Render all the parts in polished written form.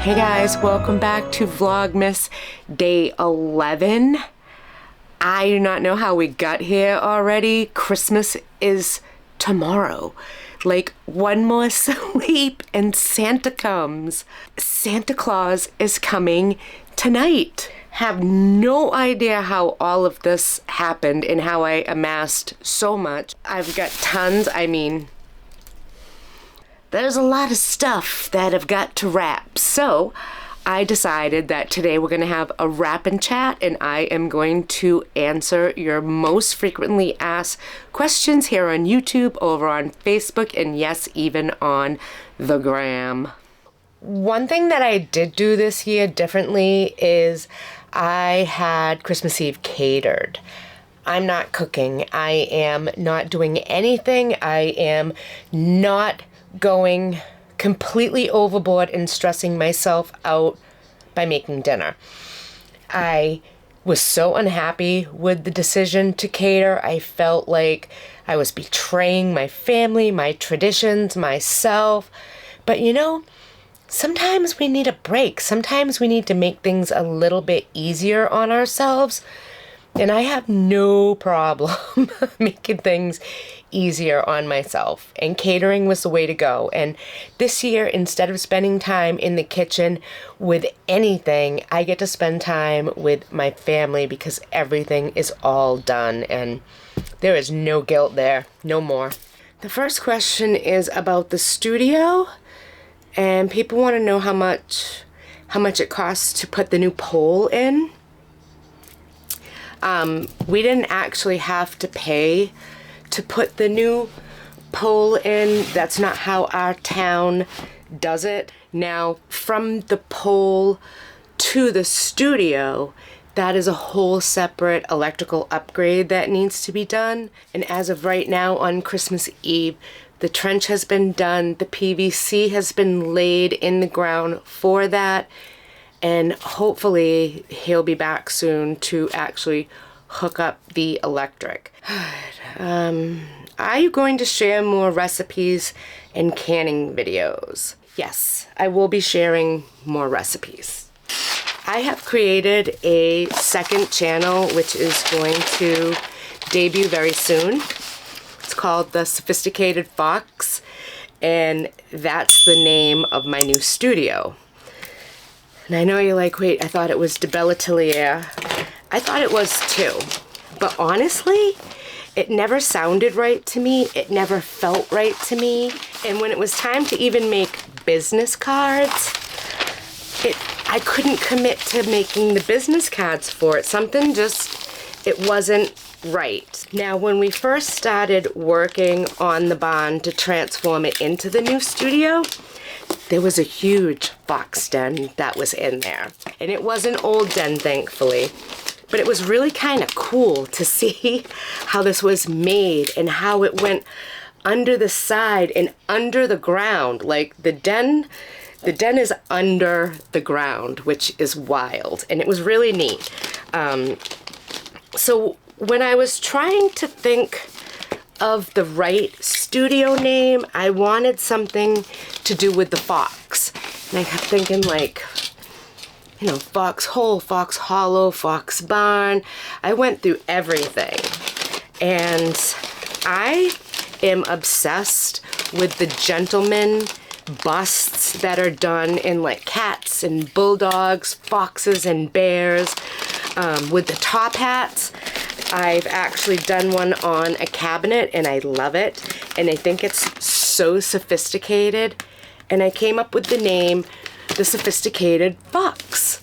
Hey guys, welcome back to Vlogmas Day 11. I do not know how we got here already. Christmas is tomorrow. Like one more sleep and Santa comes. Santa Claus is coming tonight. Have no idea how all of this happened and how I amassed so much. I've got tons, there's a lot of stuff that I've got to wrap. So I decided that today we're going to have a wrap and chat, and I am going to answer your most frequently asked questions here on YouTube, over on Facebook, and yes, even on the gram. One thing that I did do this year differently is I had Christmas Eve catered. I'm not cooking. I am not doing anything. I am not going completely overboard and stressing myself out by making dinner. I was so unhappy with the decision to cater. I felt like I was betraying my family, my traditions, myself. But you know, sometimes we need a break. Sometimes we need to make things a little bit easier on ourselves. And I have no problem making things easier on myself. And catering was the way to go. And this year, instead of spending time in the kitchen with anything, I get to spend time with my family because everything is all done. And there is no guilt there. No more. The first question is about the studio. And people want to know how much it costs to put the new pole in. We didn't actually have to pay to put the new pole in. That's not how our town does it. Now, from the pole to the studio, that is a whole separate electrical upgrade that needs to be done. And as of right now, on Christmas Eve, the trench has been done. The PVC has been laid in the ground for that. And hopefully he'll be back soon to actually hook up the electric. Are you going to share more recipes and canning videos? Yes, I will be sharing more recipes. I have created a second channel which is going to debut very soon. It's called The Sophisticated Fox, and that's the name of my new studio. And I know you're like, wait, I thought it was De Belletelier. I thought it was too. But honestly, it never sounded right to me. It never felt right to me. And when it was time to even make business cards, I couldn't commit to making the business cards for it. Something just, it wasn't right. Now, when we first started working on the barn to transform it into the new studio, there was a huge box den that was in there. And it was an old den, thankfully. But it was really kind of cool to see how this was made and how it went under the side and under the ground. Like the den is under the ground, which is wild. And it was really neat. So when I was trying to think of the right studio name, I wanted something to do with the fox. And I kept thinking like, you know, Foxhole, Fox Hollow, Fox Barn. I went through everything. And I am obsessed with the gentleman busts that are done in like cats and bulldogs, foxes and bears, with the top hats. I've actually done one on a cabinet and I love it. And I think it's so sophisticated. And I came up with the name, The Sophisticated Fox.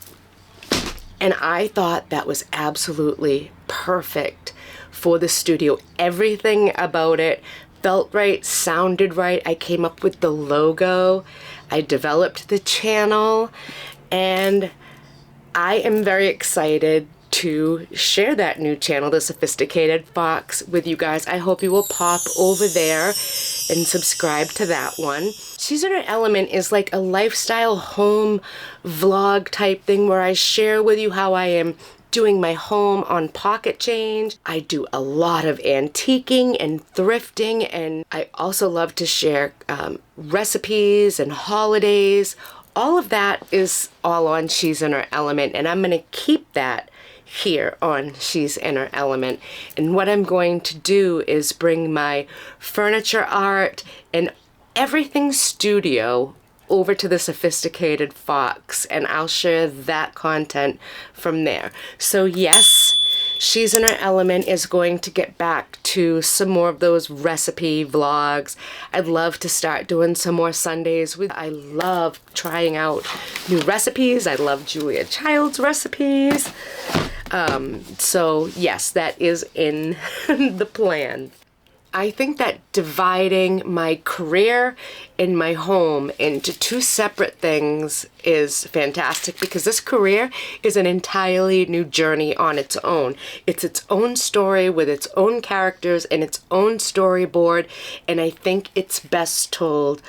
And I thought that was absolutely perfect for the studio. Everything about it felt right, sounded right. I came up with the logo. I developed the channel. And I am very excited to share that new channel, The Sophisticated Fox, with you guys. I hope you will pop over there and subscribe to that one. Seasonal Element is like a lifestyle home vlog type thing where I share with you how I am doing my home on pocket change. I do a lot of antiquing and thrifting, and I also love to share recipes and holidays, all of that is all on She's in Her Element, and I'm going to keep that here on She's in Her Element. And what I'm going to do is bring my furniture art and everything studio over to the Sophisticated Fox, and I'll share that content from there. So yes, She's in Her Element is going to get back to some more of those recipe vlogs. I'd love to start doing some more Sundays with. I love trying out new recipes. I love Julia Child's recipes. So yes, that is in the plan. I think that dividing my career and my home into two separate things is fantastic, because this career is an entirely new journey on its own. It's its own story with its own characters and its own storyboard, and I think it's best told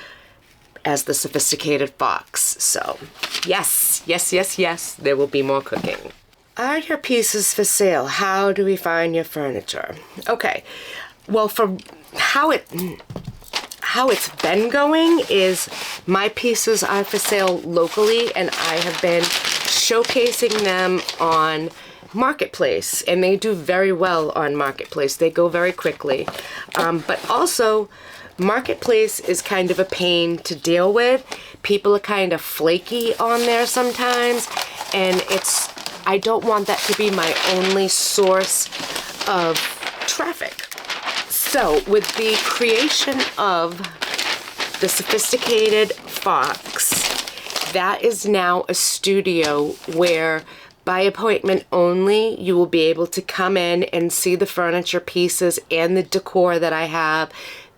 as the Sophisticated Fox. So yes, yes, yes, yes, there will be more cooking. Are your pieces for sale? How do we find your furniture? Okay. Well, for how it's been going is my pieces are for sale locally, and I have been showcasing them on Marketplace, and they do very well on Marketplace. They go very quickly. But also, Marketplace is kind of a pain to deal with. People are kind of flaky on there sometimes, and I don't want that to be my only source of traffic. So with the creation of the Sophisticated Fox, that is now a studio where by appointment only you will be able to come in and see the furniture pieces and the decor that I have.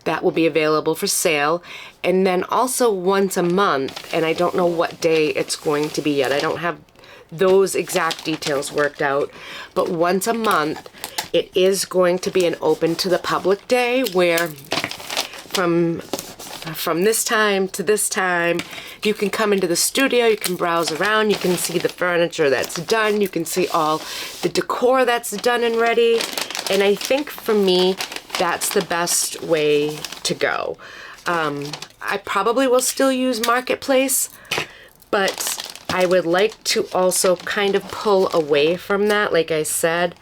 That will be available for sale. And then also once a month, and I don't know what day it's going to be yet. I don't have those exact details worked out, but once a month it is going to be an open to the public day where from this time to this time you can come into the studio, you can browse around, you can see the furniture that's done, you can see all the decor that's done and ready. And I think for me that's the best way to go. I probably will still use Marketplace, but I would like to also kind of pull away from that. Like I said,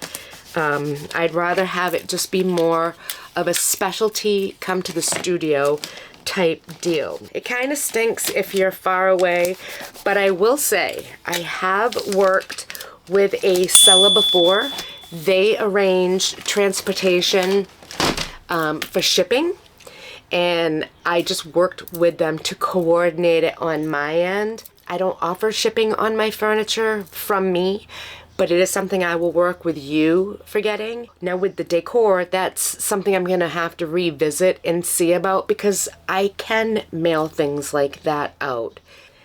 I'd rather have it just be more of a specialty come to the studio type deal. It kind of stinks if you're far away, but I will say I have worked with a seller before. They arrange transportation for shipping, and I just worked with them to coordinate it on my end. I don't offer shipping on my furniture from me, but it is something I will work with you for getting. Now with the decor, that's something I'm gonna have to revisit and see about, because I can mail things like that out.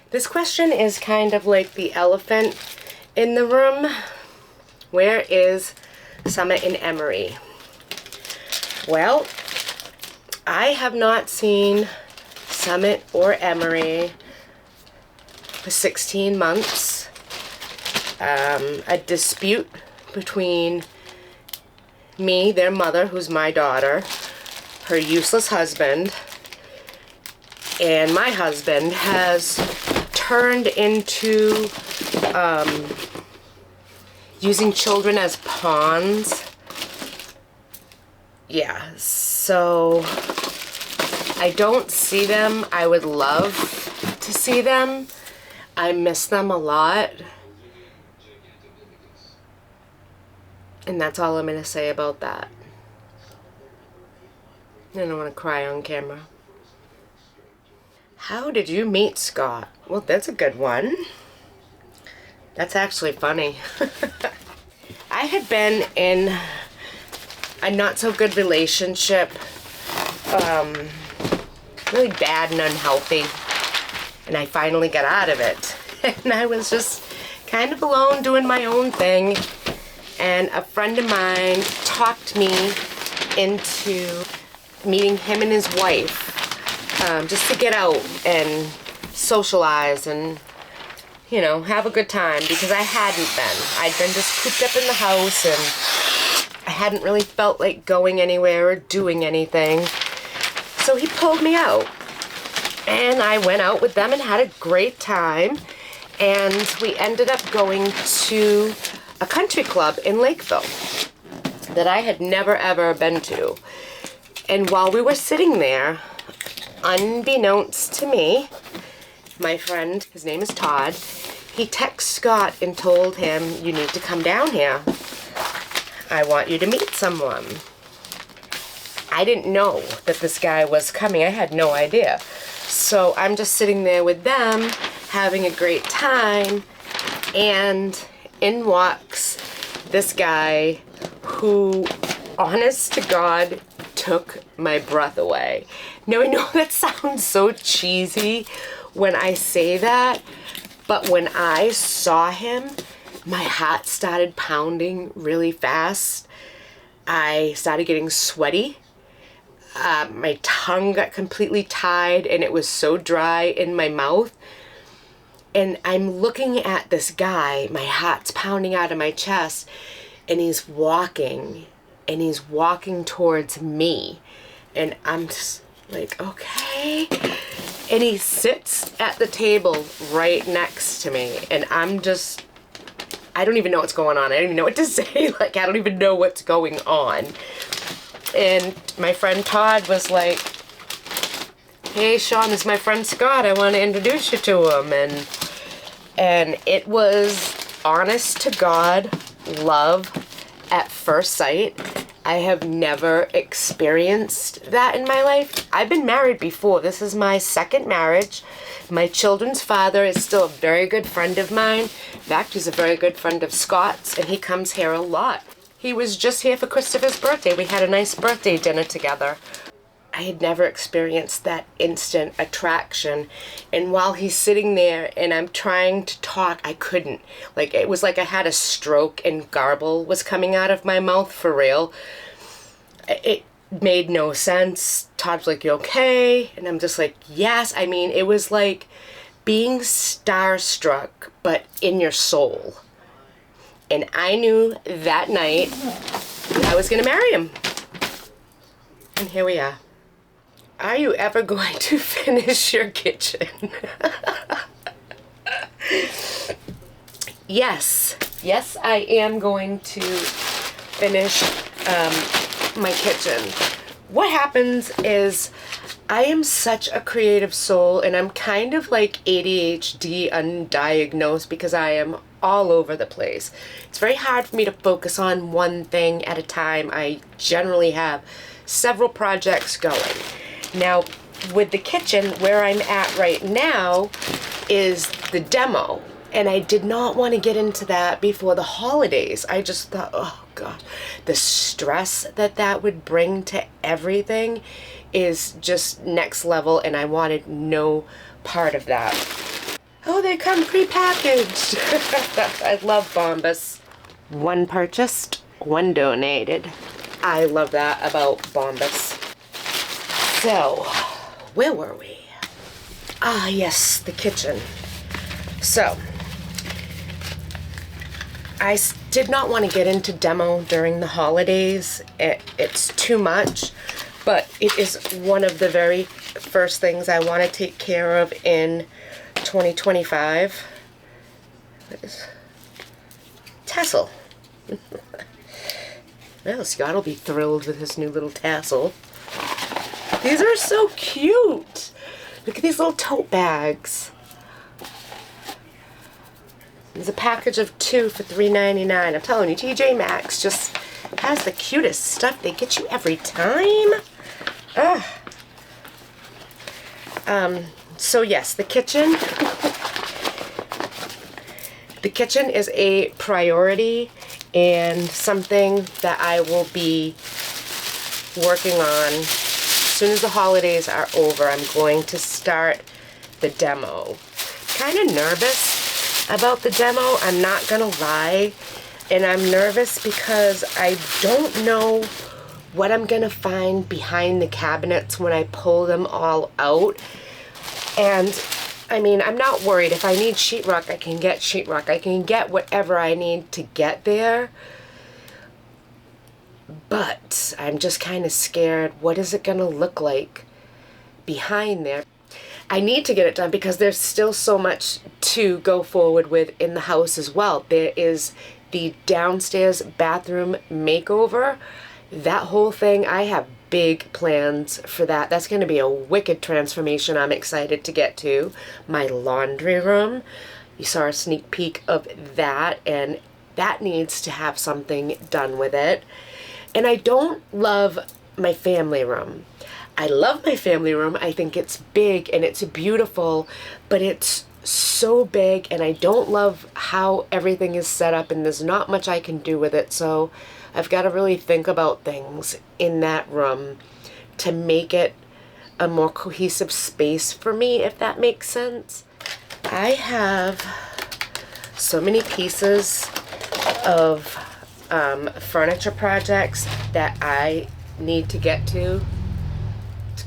This question is kind of like the elephant in the room. Where is Summit and Emery? Well, I have not seen Summit or Emery for 16 months. A dispute between me, their mother, who's my daughter, her useless husband, and my husband has turned into using children as pawns. Yeah, so I don't see them. I would love to see them. I miss them a lot. And that's all I'm going to say about that. I don't want to cry on camera. How did you meet Scott? Well, that's a good one. That's actually funny. I had been in a not so good relationship, really bad and unhealthy, and I finally got out of it. And I was just kind of alone doing my own thing, and a friend of mine talked me into meeting him and his wife, just to get out and socialize and, you know, have a good time, because I hadn't been. I'd been just cooped up in the house, and I hadn't really felt like going anywhere or doing anything. So he pulled me out, and I went out with them and had a great time. And we ended up going to a country club in Lakeville that I had never ever been to. And while we were sitting there, unbeknownst to me, my friend, his name is Todd, he texted Scott and told him, "You need to come down here. I want you to meet someone." I didn't know that this guy was coming. I had no idea. So I'm just sitting there with them, having a great time, and in walks this guy who, honest to God, took my breath away. Now I know that sounds so cheesy when I say that, but when I saw him, my heart started pounding really fast. I started getting sweaty. My tongue got completely tied and it was so dry in my mouth. And I'm looking at this guy, my heart's pounding out of my chest, and he's walking towards me. And I'm just like, okay. And he sits at the table right next to me, and I don't even know what's going on. I don't even know what to say. Like, I don't even know what's going on. And my friend Todd was like, "Hey, Shawn, this is my friend Scott. I want to introduce you to him." And it was, honest to God, love at first sight. I have never experienced that in my life. I've been married before. This is my second marriage. My children's father is still a very good friend of mine. In fact, he's a very good friend of Scott's, and he comes here a lot. He was just here for Christopher's birthday. We had a nice birthday dinner together. I had never experienced that instant attraction. And while he's sitting there and I'm trying to talk, I couldn't. Like, it was like I had a stroke and garble was coming out of my mouth for real. It made no sense. Todd's like, "You okay?" And I'm just like, yes. I mean, it was like being starstruck, but in your soul. And I knew that night I was gonna marry him. And here we are. Are you ever going to finish your kitchen? Yes, I am going to finish my kitchen. What happens is I am such a creative soul, and I'm kind of like ADHD undiagnosed because I am all over the place. It's very hard for me to focus on one thing at a time. I generally have several projects going. Now, with the kitchen, where I'm at right now is the demo. And I did not want to get into that before the holidays. I just thought, oh God, the stress that would bring to everything is just next level, and I wanted no part of that. Oh, they come pre-packaged. I love Bombas. One purchased, one donated. I love that about Bombas. So, where were we? Ah, yes, the kitchen. So, I did not want to get into demo during the holidays. It's too much, but it is one of the very first things I want to take care of in 2025. What is tassel? Well, Scott will be thrilled with his new little tassel. These are so cute. Look at these little tote bags. There's a package of 2 for $3.99. I'm telling you, TJ Maxx just has the cutest stuff. They get you every time. So yes, the kitchen. The kitchen is a priority and something that I will be working on. As soon as the holidays are over, I'm going to start the demo. Kind of nervous about the demo, I'm not gonna lie. And I'm nervous because I don't know what I'm gonna find behind the cabinets when I pull them all out. And I mean, I'm not worried. If I need sheetrock, I can get sheetrock. I can get whatever I need to get there. But I'm just kind of scared. What is it gonna look like behind there? I need to get it done because there's still so much to go forward with in the house as well. There is the downstairs bathroom makeover. That whole thing, I have big plans for that. That's going to be a wicked transformation I'm excited to get to. My laundry room, you saw a sneak peek of that, and that needs to have something done with it. And I don't love my family room. I love my family room. I think it's big and it's beautiful, but it's so big and I don't love how everything is set up and there's not much I can do with it. So I've got to really think about things in that room to make it a more cohesive space for me, if that makes sense. I have so many pieces of furniture projects that I need to get to. It's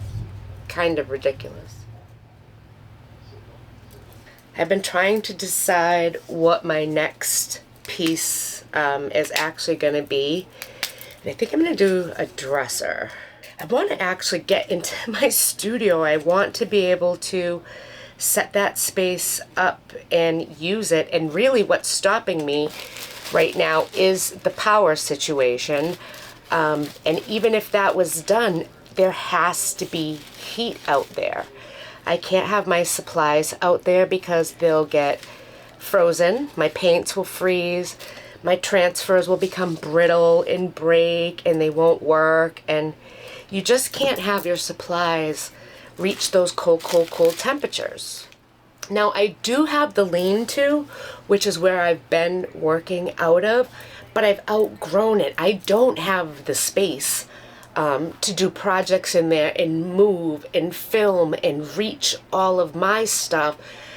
kind of ridiculous. I've been trying to decide what my next piece is actually going to be. And I think I'm going to do a dresser. I want to actually get into my studio. I want to be able to set that space up and use it. And really what's stopping me right now is the power situation. And even if that was done, there has to be heat out there. I can't have my supplies out there because they'll get frozen. My paints will freeze. My transfers will become brittle and break and they won't work. And you just can't have your supplies reach those cold, cold, cold temperatures. Now I do have the lean-to, which is where I've been working out of, but I've outgrown it. I don't have the space to do projects in there and move and film and reach all of my stuff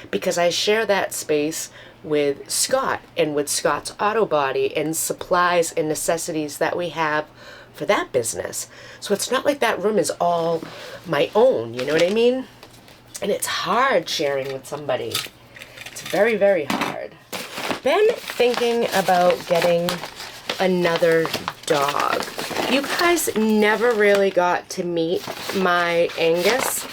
because I share that space with Scott and with Scott's Auto Body and supplies and necessities that we have for that business. So it's not like that room is all my own, you know what I mean? And it's hard sharing with somebody. It's very, very hard. Been thinking about getting another dog. You guys never really got to meet my Angus.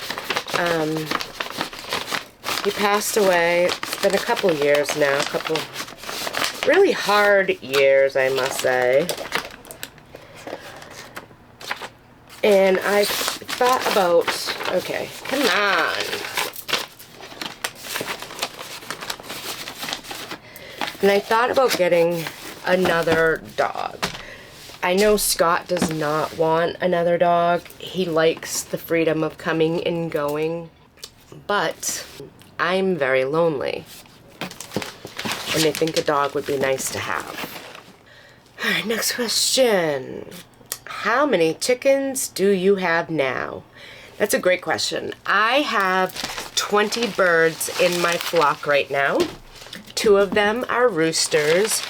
He passed away. It's been a couple years now, a couple really hard years, I must say. And I thought about, okay, come on. And I thought about getting another dog. I know Scott does not want another dog. He likes the freedom of coming and going, but I'm very lonely. And I think a dog would be nice to have. All right, next question. How many chickens do you have now? That's a great question. I have 20 birds in my flock right now. 2 of them are roosters.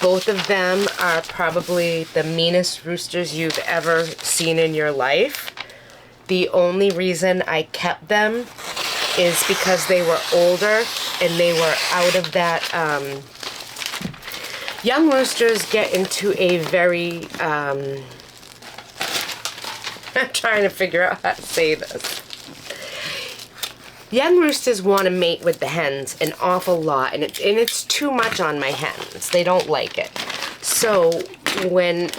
Both of them are probably the meanest roosters you've ever seen in your life. The only reason I kept them is because they were older and they were out of that, young roosters get into a very, I'm trying to figure out how to say this. Young roosters want to mate with the hens an awful lot, and it's too much on my hens. They don't like it. So when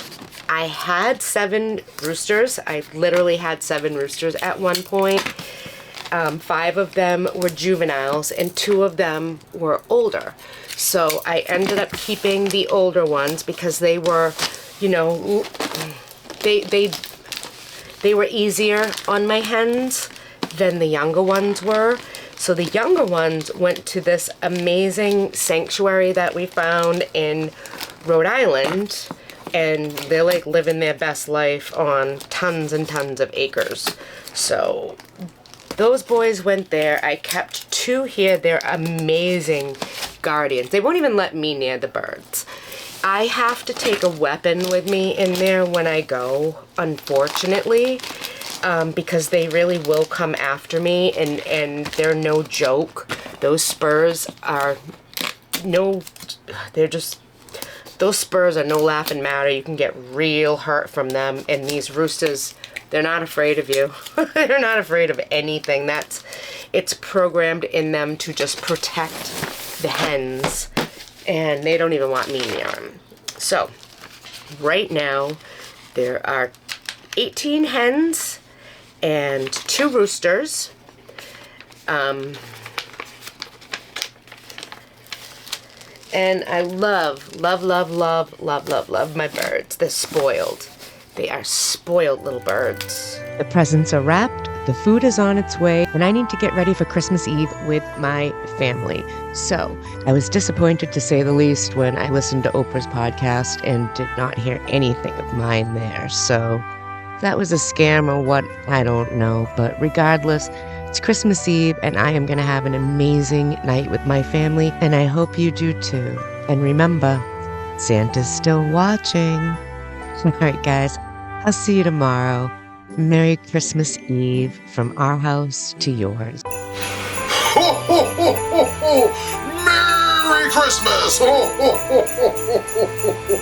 I had 7 roosters, I literally had 7 roosters at one point. 5 of them were juveniles and 2 of them were older. So I ended up keeping the older ones because they were, you know, they were easier on my hens than the younger ones were. So the younger ones went to this amazing sanctuary that we found in Rhode Island, and they're like living their best life on tons and tons of acres. So those boys went there. I kept 2 here. They're amazing guardians. They won't even let me near the birds. I have to take a weapon with me in there when I go, unfortunately. Because they really will come after me, and they're no joke. Those spurs are those spurs are no laughing matter. You can get real hurt from them, and these roosters They're not afraid of you. They're not afraid of anything. It's programmed in them to just protect the hens, and they don't even want me near them. So, right now, there are 18 hens and 2 roosters. And I love my birds. They're spoiled. They are spoiled little birds. The presents are wrapped, the food is on its way, and I need to get ready for Christmas Eve with my family. So, I was disappointed to say the least when I listened to Oprah's podcast and did not hear anything of mine there. So, that was a scam or what, I don't know. But regardless, it's Christmas Eve, and I am going to have an amazing night with my family, and I hope you do too. And remember, Santa's still watching. All right, guys, I'll see you tomorrow. Merry Christmas Eve from our house to yours. Ho, ho, ho, ho, ho. Merry Christmas! Ho, ho, ho, ho, ho, ho.